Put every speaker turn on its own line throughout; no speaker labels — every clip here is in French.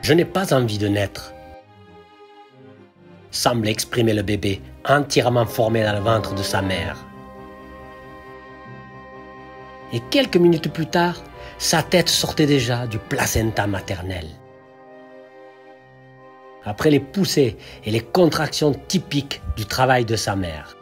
Je n'ai pas envie de naître, semble exprimer le bébé entièrement formé dans le ventre de sa mère. Et quelques minutes plus tard, sa tête sortait déjà du placenta maternel. Après les poussées et les contractions typiques du travail de sa mère.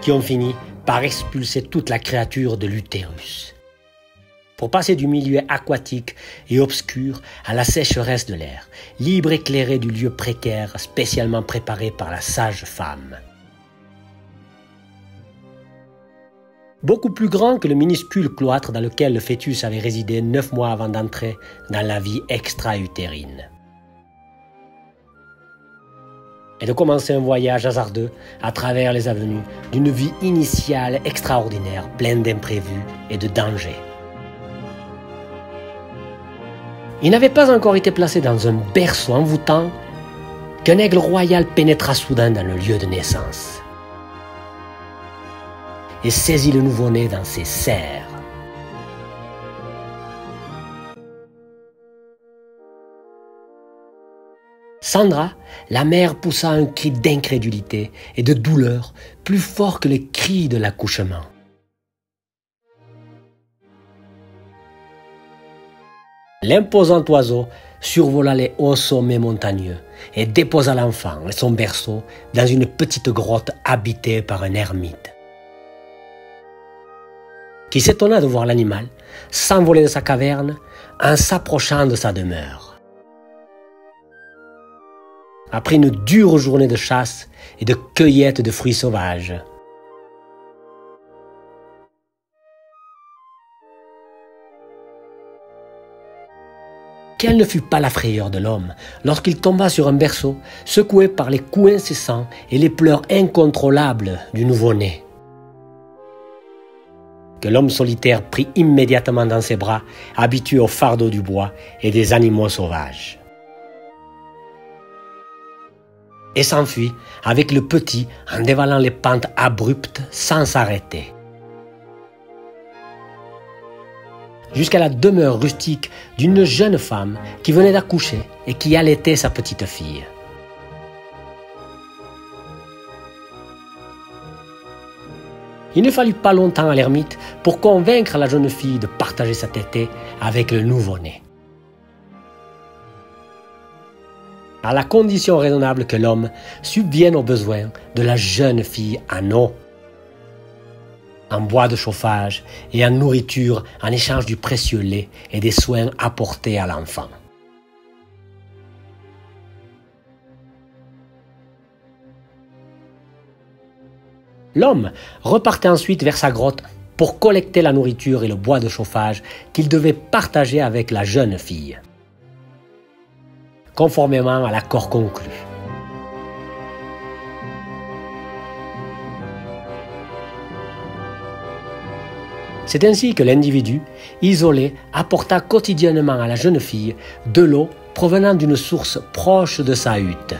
Qui ont fini par expulser toute la créature de l'utérus, pour passer du milieu aquatique et obscur à la sécheresse de l'air, libre éclairé du lieu précaire spécialement préparé par la sage-femme. Beaucoup plus grand que le minuscule cloître dans lequel le fœtus avait résidé 9 mois avant d'entrer dans la vie extra-utérine. Et de commencer un voyage hasardeux à travers les avenues d'une vie initiale extraordinaire, pleine d'imprévus et de dangers. Il n'avait pas encore été placé dans un berceau envoûtant qu'un aigle royal pénétra soudain dans le lieu de naissance et saisit le nouveau-né dans ses serres. Sandra, la mère, poussa un cri d'incrédulité et de douleur plus fort que les cris de l'accouchement. L'imposant oiseau survola les hauts sommets montagneux et déposa l'enfant et son berceau dans une petite grotte habitée par un ermite, qui s'étonna de voir l'animal s'envoler de sa caverne en s'approchant de sa demeure. Après une dure journée de chasse et de cueillette de fruits sauvages. Quelle ne fut pas la frayeur de l'homme lorsqu'il tomba sur un berceau secoué par les coups incessants et les pleurs incontrôlables du nouveau-né, que l'homme solitaire prit immédiatement dans ses bras, habitué au fardeau du bois et des animaux sauvages, et s'enfuit avec le petit en dévalant les pentes abruptes sans s'arrêter, jusqu'à la demeure rustique d'une jeune femme qui venait d'accoucher et qui allaitait sa petite fille. Il ne fallut pas longtemps à l'ermite pour convaincre la jeune fille de partager sa tétée avec le nouveau-né, à la condition raisonnable que l'homme subvienne aux besoins de la jeune fille en eau, en bois de chauffage et en nourriture en échange du précieux lait et des soins apportés à l'enfant. L'homme repartait ensuite vers sa grotte pour collecter la nourriture et le bois de chauffage qu'il devait partager avec la jeune fille, conformément à l'accord conclu. C'est ainsi que l'individu, isolé, apporta quotidiennement à la jeune fille de l'eau provenant d'une source proche de sa hutte,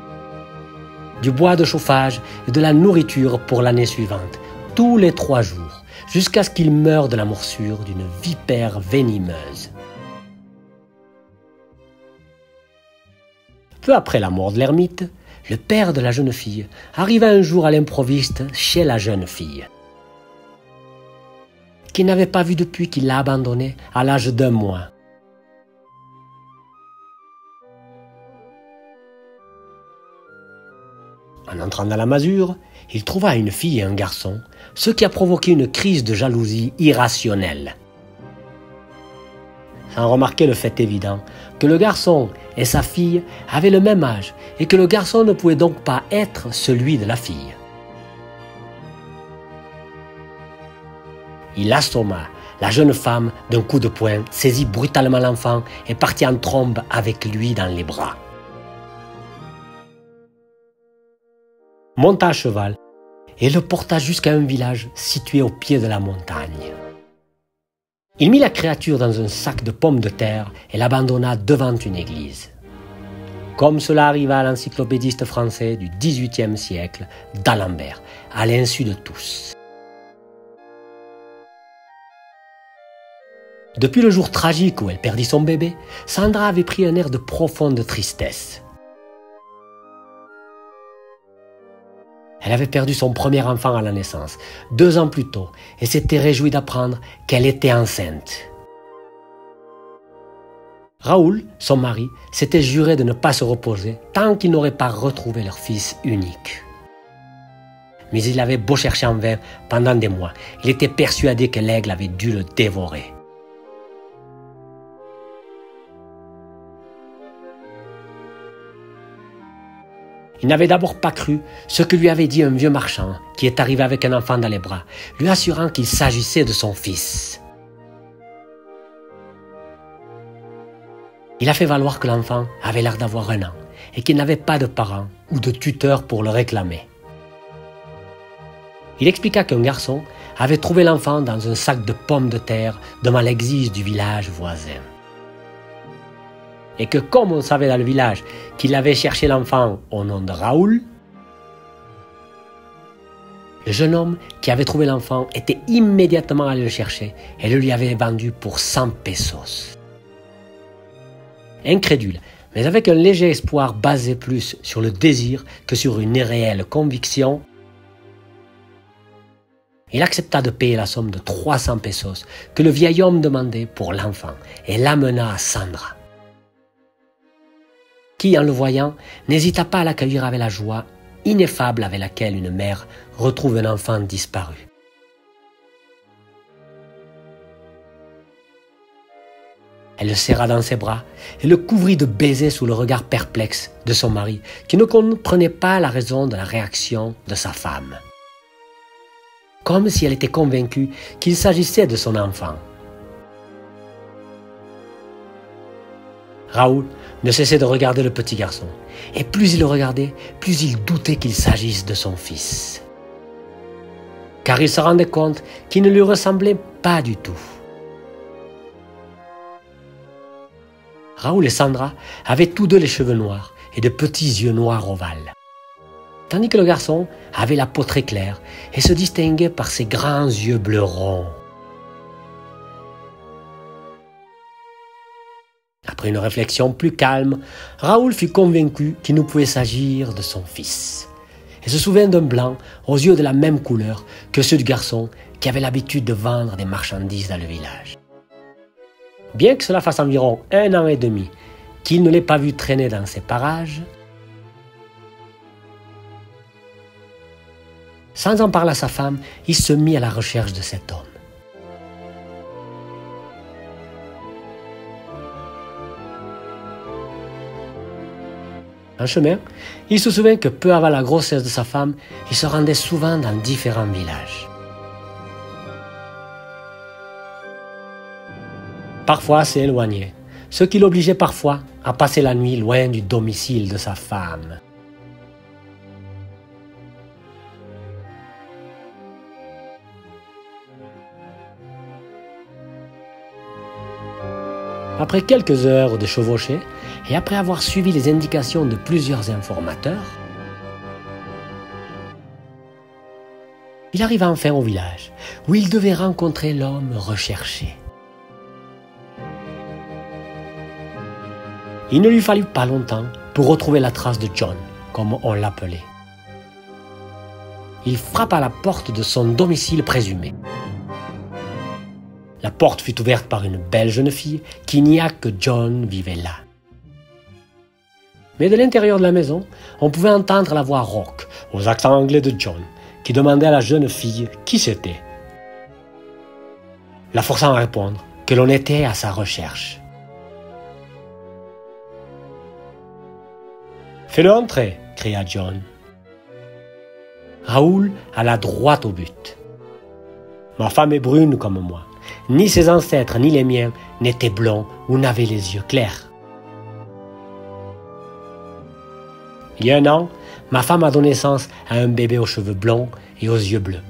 du bois de chauffage et de la nourriture pour l'année suivante, tous les 3 jours, jusqu'à ce qu'il meure de la morsure d'une vipère venimeuse. Peu après la mort de l'ermite, le père de la jeune fille arriva un jour à l'improviste chez la jeune fille, qu'il n'avait pas vue depuis qu'il l'a abandonnée à l'âge d'1 mois. En entrant dans la masure, il trouva une fille et un garçon, ce qui a provoqué une crise de jalousie irrationnelle. Sans remarquer le fait évident que le garçon et sa fille avaient le même âge et que le garçon ne pouvait donc pas être celui de la fille. Il assomma la jeune femme d'un coup de poing, saisit brutalement l'enfant et partit en trombe avec lui dans les bras. Monta à cheval et le porta jusqu'à un village situé au pied de la montagne. Il mit la créature dans un sac de pommes de terre et l'abandonna devant une église. comme cela arriva à l'encyclopédiste français du XVIIIe siècle, d'Alembert, à l'insu de tous. Depuis le jour tragique où elle perdit son bébé, Sandra avait pris un air de profonde tristesse. Elle avait perdu son premier enfant à la naissance, 2 ans plus tôt, et s'était réjouie d'apprendre qu'elle était enceinte. Raoul, son mari, s'était juré de ne pas se reposer tant qu'ils n'auraient pas retrouvé leur fils unique. Mais il avait beau chercher en vain pendant des mois, il était persuadé que l'aigle avait dû le dévorer. Il n'avait d'abord pas cru ce que lui avait dit un vieux marchand qui est arrivé avec un enfant dans les bras, lui assurant qu'il s'agissait de son fils. Il a fait valoir que l'enfant avait l'air d'avoir 1 an et qu'il n'avait pas de parents ou de tuteurs pour le réclamer. Il expliqua qu'un garçon avait trouvé l'enfant dans un sac de pommes de terre devant l'église du village voisin. Et que comme on savait dans le village qu'il avait cherché l'enfant au nom de Raoul, le jeune homme qui avait trouvé l'enfant était immédiatement allé le chercher et le lui avait vendu pour 100 pesos. Incrédule, mais avec un léger espoir basé plus sur le désir que sur une irréelle conviction, il accepta de payer la somme de 300 pesos que le vieil homme demandait pour l'enfant et l'amena à Sandra, qui, en le voyant, n'hésita pas à l'accueillir avec la joie ineffable avec laquelle une mère retrouve un enfant disparu. Elle le serra dans ses bras et le couvrit de baisers sous le regard perplexe de son mari, qui ne comprenait pas la raison de la réaction de sa femme. Comme si elle était convaincue qu'il s'agissait de son enfant. Raoul ne cessait de regarder le petit garçon, et plus il le regardait, plus il doutait qu'il s'agisse de son fils. Car il se rendait compte qu'il ne lui ressemblait pas du tout. Raoul et Sandra avaient tous 2 les cheveux noirs et de petits yeux noirs ovales, tandis que le garçon avait la peau très claire et se distinguait par ses grands yeux bleus ronds. Après une réflexion plus calme, Raoul fut convaincu qu'il ne pouvait s'agir de son fils et se souvint d'un blanc aux yeux de la même couleur que ceux du garçon qui avait l'habitude de vendre des marchandises dans le village. Bien que cela fasse environ 1 an et demi qu'il ne l'ait pas vu traîner dans ces parages, sans en parler à sa femme, il se mit à la recherche de cet homme. En chemin, il se souvint que peu avant la grossesse de sa femme, il se rendait souvent dans différents villages. Parfois assez éloigné, ce qui l'obligeait parfois à passer la nuit loin du domicile de sa femme. Après quelques heures de chevauchée, et après avoir suivi les indications de plusieurs informateurs, il arriva enfin au village, où il devait rencontrer l'homme recherché. Il ne lui fallut pas longtemps pour retrouver la trace de John, comme on l'appelait. Il frappa à la porte de son domicile présumé. La porte fut ouverte par une belle jeune fille qui nia que John vivait là. Mais de l'intérieur de la maison, on pouvait entendre la voix rauque, aux accents anglais de John, qui demandait à la jeune fille qui c'était, la forçant à répondre que l'on était à sa recherche. « Fais-le entrer !» cria John. Raoul alla droit au but. « Ma femme est brune comme moi. Ni ses ancêtres ni les miens n'étaient blonds ou n'avaient les yeux clairs. Il y a 1 an, ma femme a donné naissance à un bébé aux cheveux blonds et aux yeux bleus.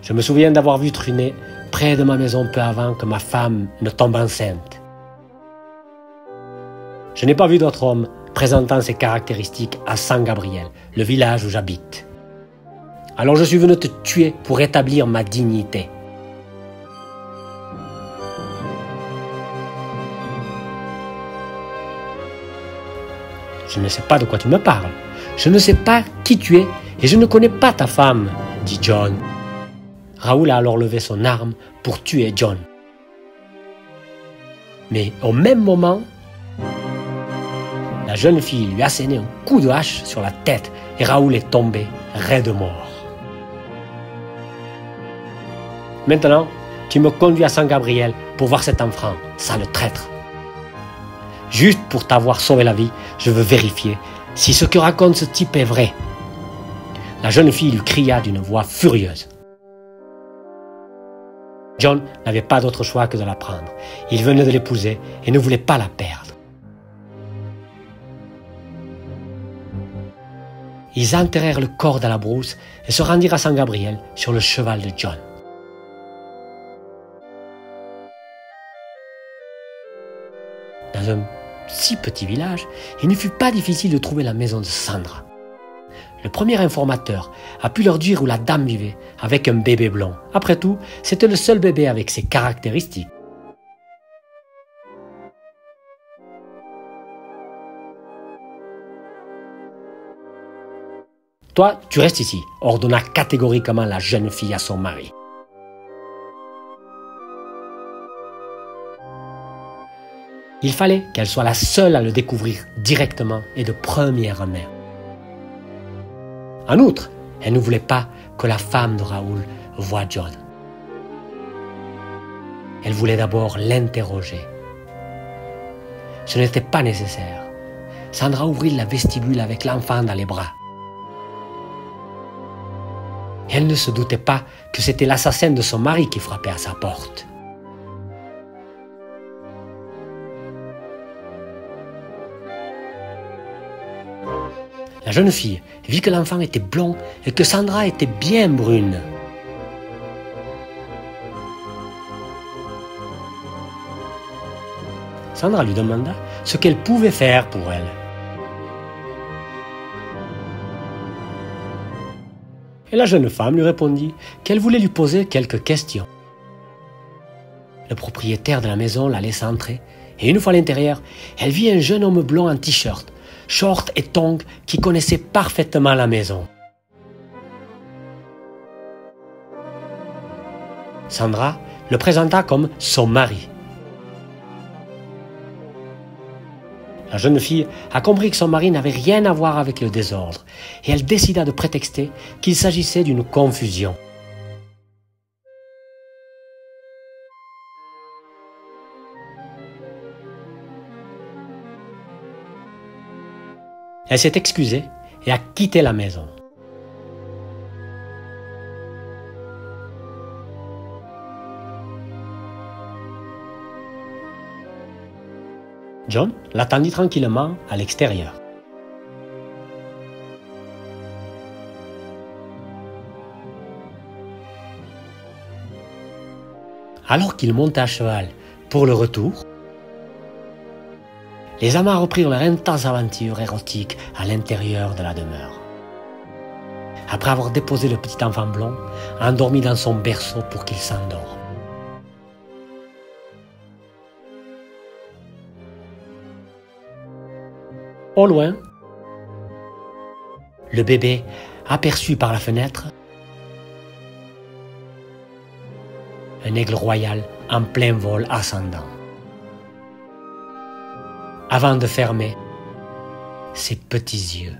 Je me souviens d'avoir vu Trunet près de ma maison peu avant que ma femme ne tombe enceinte. Je n'ai pas vu d'autre homme présentant ses caractéristiques à San Gabriel, le village où j'habite. Alors je suis venu te tuer pour rétablir ma dignité. Je ne sais pas de quoi tu me parles. Je ne sais pas qui tu es et je ne connais pas ta femme, dit John. Raoul a alors levé son arme pour tuer John. Mais au même moment, la jeune fille lui a asséné un coup de hache sur la tête et Raoul est tombé raide mort. Maintenant, tu me conduis à San Gabriel pour voir cet enfant, sale traître. Juste pour t'avoir sauvé la vie, je veux vérifier si ce que raconte ce type est vrai. La jeune fille lui cria d'une voix furieuse. John n'avait pas d'autre choix que de la prendre. Il venait de l'épouser et ne voulait pas la perdre. Ils enterrèrent le corps dans la brousse et se rendirent à San Gabriel sur le cheval de John. Dans un si petit village, il ne fut pas difficile de trouver la maison de Sandra. Le premier informateur a pu leur dire où la dame vivait, avec un bébé blond. Après tout, c'était le seul bébé avec ses caractéristiques. Toi, tu restes ici, ordonna catégoriquement la jeune fille à son mari. Il fallait qu'elle soit la seule à le découvrir directement et de première main. En outre, elle ne voulait pas que la femme de Raoul voie John. Elle voulait d'abord l'interroger. Ce n'était pas nécessaire. Sandra ouvrit la vestibule avec l'enfant dans les bras. Elle ne se doutait pas que c'était l'assassin de son mari qui frappait à sa porte. La jeune fille vit que l'enfant était blond et que Sandra était bien brune. Sandra lui demanda ce qu'elle pouvait faire pour elle. Et la jeune femme lui répondit qu'elle voulait lui poser quelques questions. Le propriétaire de la maison la laissa entrer et une fois à l'intérieur, elle vit un jeune homme blond en t-shirt, short et tongs qui connaissait parfaitement la maison. Sandra le présenta comme son mari. La jeune fille a compris que son mari n'avait rien à voir avec le désordre et elle décida de prétexter qu'il s'agissait d'une confusion. Elle s'est excusée et a quitté la maison. John l'attendit tranquillement à l'extérieur. Alors qu'il montait à cheval pour le retour, les amants reprirent leur intense aventure érotique à l'intérieur de la demeure. Après avoir déposé le petit enfant blond, endormi dans son berceau pour qu'il s'endorme. Au loin, le bébé aperçut par la fenêtre un aigle royal en plein vol ascendant. Avant de fermer ses petits yeux.